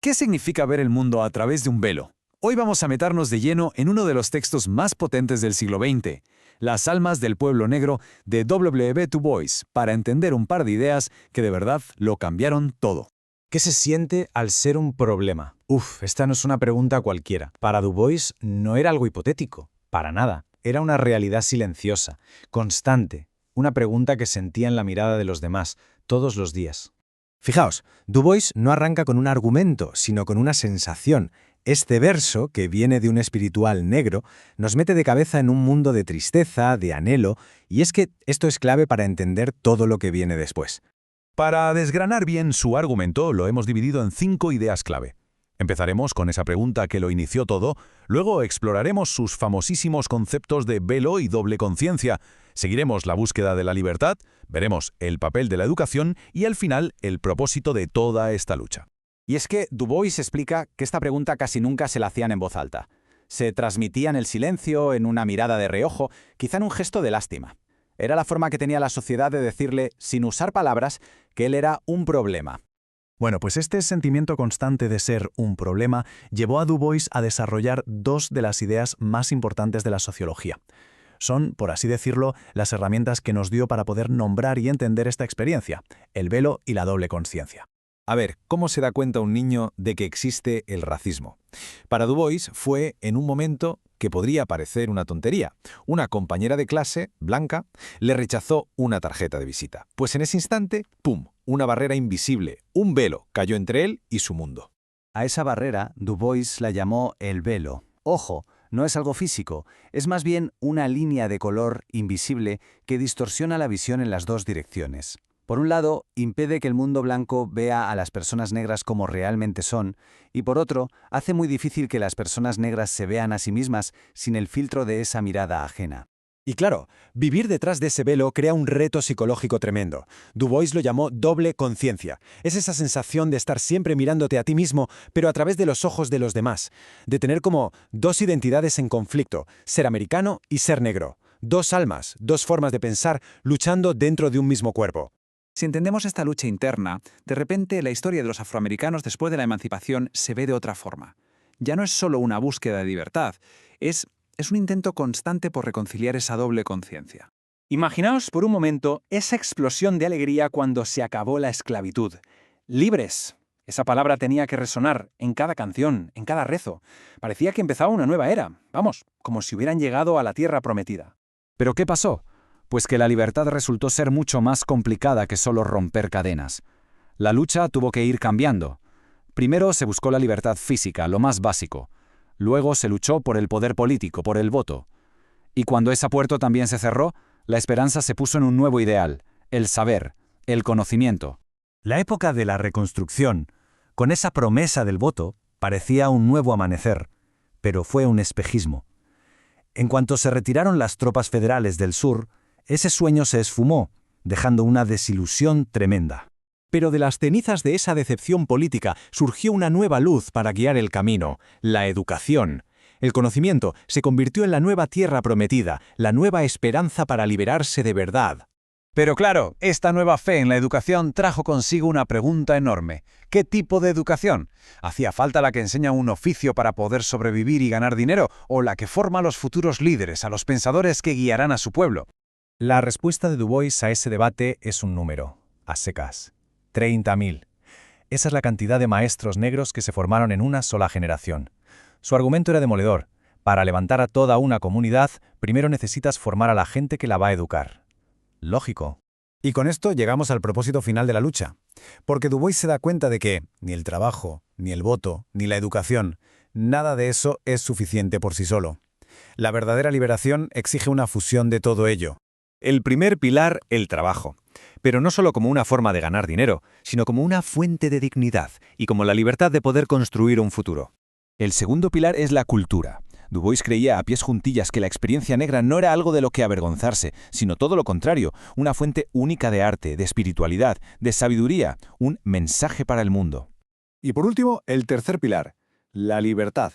¿Qué significa ver el mundo a través de un velo? Hoy vamos a meternos de lleno en uno de los textos más potentes del siglo XX, Las almas del pueblo negro de W. B. Du Bois, para entender un par de ideas que de verdad lo cambiaron todo. ¿Qué se siente al ser un problema? Esta no es una pregunta cualquiera. Para Du Bois no era algo hipotético, para nada. Era una realidad silenciosa, constante, una pregunta que sentía en la mirada de los demás, todos los días. Fijaos, Du Bois no arranca con un argumento, sino con una sensación. Este verso, que viene de un espiritual negro, nos mete de cabeza en un mundo de tristeza, de anhelo, y es que esto es clave para entender todo lo que viene después. Para desgranar bien su argumento, lo hemos dividido en 5 ideas clave. Empezaremos con esa pregunta que lo inició todo, luego exploraremos sus famosísimos conceptos de velo y doble conciencia, seguiremos la búsqueda de la libertad, veremos el papel de la educación y al final el propósito de toda esta lucha. Y es que Du Bois explica que esta pregunta casi nunca se la hacían en voz alta. Se transmitía en el silencio, en una mirada de reojo, quizá en un gesto de lástima. Era la forma que tenía la sociedad de decirle, sin usar palabras, que él era un problema. Bueno, pues este sentimiento constante de ser un problema llevó a Du Bois a desarrollar dos de las ideas más importantes de la sociología. Son, por así decirlo, las herramientas que nos dio para poder nombrar y entender esta experiencia, el velo y la doble conciencia. A ver, ¿cómo se da cuenta un niño de que existe el racismo? Para Du Bois fue en un momento que podría parecer una tontería. Una compañera de clase, blanca, le rechazó una tarjeta de visita. Pues en ese instante, ¡pum!, una barrera invisible, un velo, cayó entre él y su mundo. A esa barrera, Du Bois la llamó el velo. Ojo, no es algo físico, es más bien una línea de color invisible que distorsiona la visión en las dos direcciones. Por un lado, impide que el mundo blanco vea a las personas negras como realmente son, y por otro, hace muy difícil que las personas negras se vean a sí mismas sin el filtro de esa mirada ajena. Y claro, vivir detrás de ese velo crea un reto psicológico tremendo. Du Bois lo llamó doble conciencia. Es esa sensación de estar siempre mirándote a ti mismo, pero a través de los ojos de los demás. De tener como dos identidades en conflicto, ser americano y ser negro. Dos almas, dos formas de pensar luchando dentro de un mismo cuerpo. Si entendemos esta lucha interna, de repente la historia de los afroamericanos después de la emancipación se ve de otra forma. Ya no es solo una búsqueda de libertad, es un intento constante por reconciliar esa doble conciencia. Imaginaos por un momento esa explosión de alegría cuando se acabó la esclavitud. ¡Libres! Esa palabra tenía que resonar en cada canción, en cada rezo. Parecía que empezaba una nueva era, vamos, como si hubieran llegado a la tierra prometida. ¿Pero qué pasó? Pues que la libertad resultó ser mucho más complicada que solo romper cadenas. La lucha tuvo que ir cambiando. Primero se buscó la libertad física, lo más básico. Luego se luchó por el poder político, por el voto. Y cuando esa puerta también se cerró, la esperanza se puso en un nuevo ideal, el saber, el conocimiento. La época de la reconstrucción, con esa promesa del voto, parecía un nuevo amanecer, pero fue un espejismo. En cuanto se retiraron las tropas federales del sur, ese sueño se esfumó, dejando una desilusión tremenda. Pero de las cenizas de esa decepción política surgió una nueva luz para guiar el camino, la educación. El conocimiento se convirtió en la nueva tierra prometida, la nueva esperanza para liberarse de verdad. Pero claro, esta nueva fe en la educación trajo consigo una pregunta enorme. ¿Qué tipo de educación? ¿Hacía falta la que enseña un oficio para poder sobrevivir y ganar dinero, o la que forma a los futuros líderes, a los pensadores que guiarán a su pueblo? La respuesta de Du Bois a ese debate es un número, a secas: 30.000. Esa es la cantidad de maestros negros que se formaron en una sola generación. Su argumento era demoledor. Para levantar a toda una comunidad, primero necesitas formar a la gente que la va a educar. Lógico. Y con esto llegamos al propósito final de la lucha. Porque Du Bois se da cuenta de que ni el trabajo, ni el voto, ni la educación, nada de eso es suficiente por sí solo. La verdadera liberación exige una fusión de todo ello. El primer pilar, el trabajo. Pero no solo como una forma de ganar dinero, sino como una fuente de dignidad y como la libertad de poder construir un futuro. El segundo pilar es la cultura. Du Bois creía a pies juntillas que la experiencia negra no era algo de lo que avergonzarse, sino todo lo contrario, una fuente única de arte, de espiritualidad, de sabiduría, un mensaje para el mundo. Y por último, el tercer pilar, la libertad.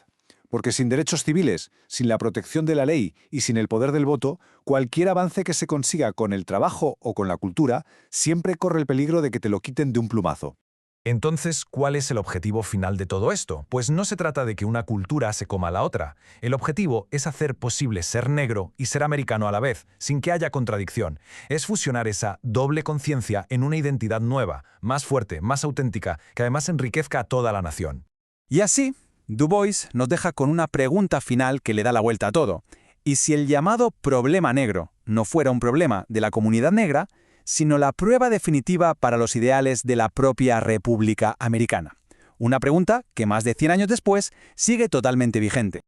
Porque sin derechos civiles, sin la protección de la ley y sin el poder del voto, cualquier avance que se consiga con el trabajo o con la cultura siempre corre el peligro de que te lo quiten de un plumazo. Entonces, ¿cuál es el objetivo final de todo esto? Pues no se trata de que una cultura se coma a la otra. El objetivo es hacer posible ser negro y ser americano a la vez, sin que haya contradicción. Es fusionar esa doble conciencia en una identidad nueva, más fuerte, más auténtica, que además enriquezca a toda la nación. Y así, Du Bois nos deja con una pregunta final que le da la vuelta a todo. ¿Y si el llamado problema negro no fuera un problema de la comunidad negra, sino la prueba definitiva para los ideales de la propia República Americana? Una pregunta que más de 100 años después sigue totalmente vigente.